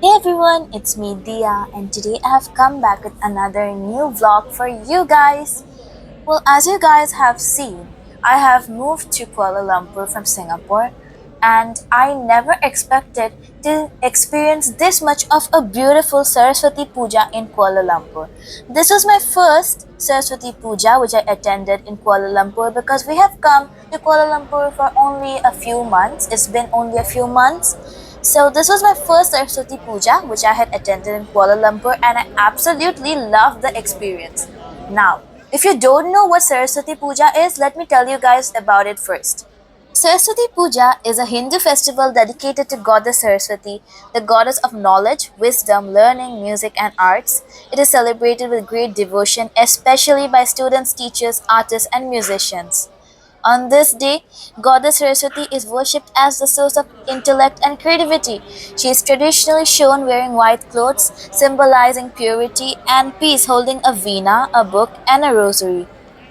Hey everyone, it's me Dia, and today I have come back with another new vlog for you guys. Well, as you guys have seen, I have moved to Kuala Lumpur from Singapore, and I never expected to experience this much of a beautiful Saraswati Puja in Kuala Lumpur. This was my first Saraswati Puja which I attended in Kuala Lumpur because we have come to Kuala Lumpur for only a few months. It's been only a few months. So this was my first Saraswati Puja which I had attended in Kuala Lumpur, and I absolutely loved the experience. Now, if you don't know what Saraswati Puja is, let me tell you guys about it first. Saraswati Puja is a Hindu festival dedicated to Goddess Saraswati, the goddess of knowledge, wisdom, learning, music, and arts. It is celebrated with great devotion, especially by students, teachers, artists, and musicians. On this day, Goddess Saraswati is worshipped as the source of intellect and creativity. She is traditionally shown wearing white clothes, symbolizing purity and peace, holding a veena, a book, and a rosary.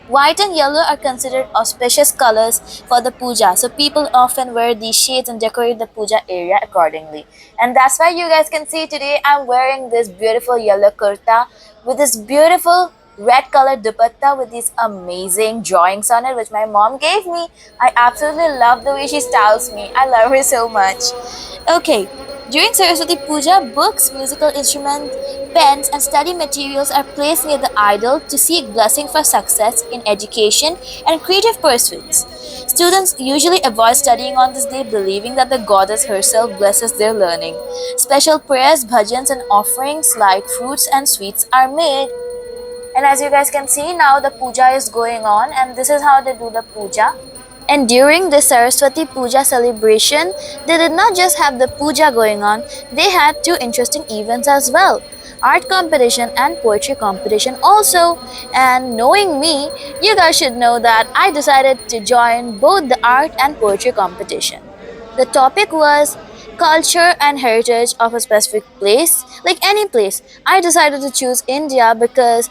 White and yellow are considered auspicious colors for the puja, so people often wear these shades and decorate the puja area accordingly. And that's why you guys can see today I'm wearing this beautiful yellow kurta with this beautiful red colored dupatta with these amazing drawings on it, which my mom gave me. I absolutely love the way she styles me. I love her so much. Okay, during Saraswati Puja, books, musical instruments, pens, and study materials are placed near the idol to seek blessing for success in education and creative pursuits. Students usually avoid studying on this day, believing that the goddess herself blesses their learning. Special prayers, bhajans, and offerings like fruits and sweets are made. And as you guys can see now, the puja is going on, and this is how they do the puja. And during the Saraswati Puja celebration, they did not just have the puja going on, they had two interesting events as well: art competition and poetry competition also. And knowing me, you guys should know that I decided to join both the art and poetry competition. The topic was culture and heritage of a specific place, like any place. I decided to choose India because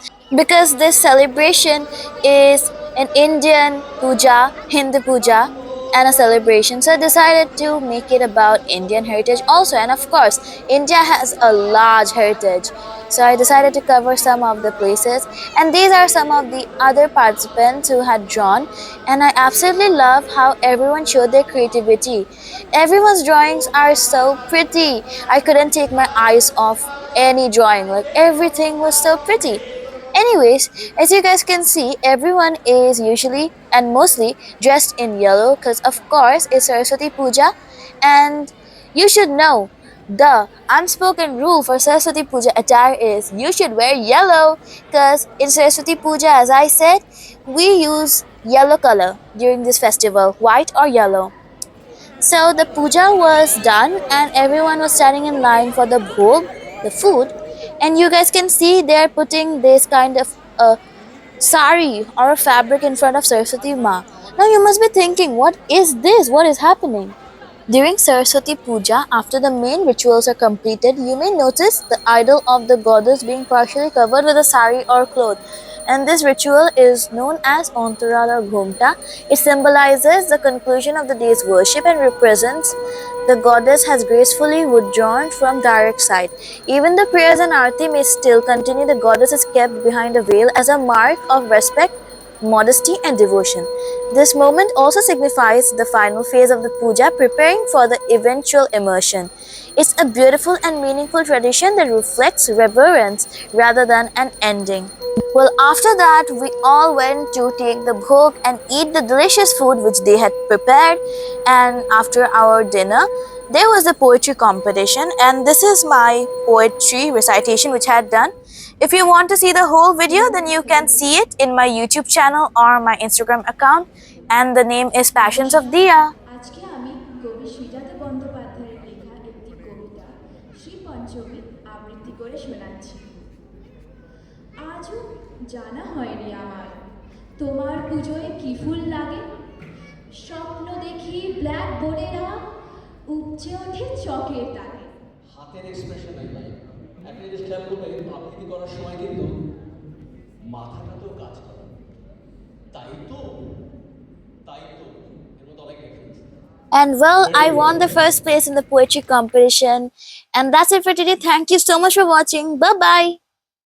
this celebration is an Indian puja, Hindu puja, and a celebration. So I decided to make it about Indian heritage also. And of course, India has a large heritage. So I decided to cover some of the places. And these are some of the other participants who had drawn. And I absolutely love how everyone showed their creativity. Everyone's drawings are so pretty. I couldn't take my eyes off any drawing. Like everything was so pretty. Anyways, as you guys can see, everyone is usually and mostly dressed in yellow because, of course, it's Saraswati Puja. And you should know the unspoken rule for Saraswati Puja attire is you should wear yellow because in Saraswati Puja, as I said, we use yellow color during this festival, white or yellow. So the puja was done and everyone was standing in line for the bhog, the food. And you guys can see they're putting this kind of sari or a fabric in front of Saraswati Ma. Now you must be thinking, what is this? What is happening? During Saraswati Puja, after the main rituals are completed, you may notice the idol of the goddess being partially covered with a sari or cloth. And this ritual is known as Ontara or Ghumta. It symbolizes the conclusion of the day's worship and represents the goddess has gracefully withdrawn from direct sight. Even the prayers and arti may still continue, the goddess is kept behind a veil as a mark of respect, modesty, and devotion. This moment also signifies the final phase of the puja, preparing for the eventual immersion. It's a beautiful and meaningful tradition that reflects reverence rather than an ending. Well, after that, we all went to take the bhog and eat the delicious food which they had prepared. And after our dinner, there was a poetry competition, and this is my poetry recitation which I had done. If you want to see the whole video, then you can see it in my YouTube channel or my Instagram account, and the name is Passions of Diya. আজকে আমি কবি শ্রীজাত বন্দ্যোপাধ্যায়ের লেখা একটি কবিতা শ্রী পঞ্চমী আবৃত্তি করে শোনাচ্ছি। আজও জানা হয়নি আমার তোমার পুজোয় কি ফুল লাগে। স্বপ্ন দেখি ব্ল্যাক বোর্ডেরা উপচে ওঠে চকের তালে। হাতের এক্সপ্রেশন নাই, একটা জিনিস খেয়াল করবে আবৃত্তি করার সময় কিন্তু মাথাটা তো কাজ করে। তাই তো তাই তো এর মধ্যে অনেক reference. And well, I won the first place in the poetry competition. And that's it for today. Thank you so much for watching. Bye bye.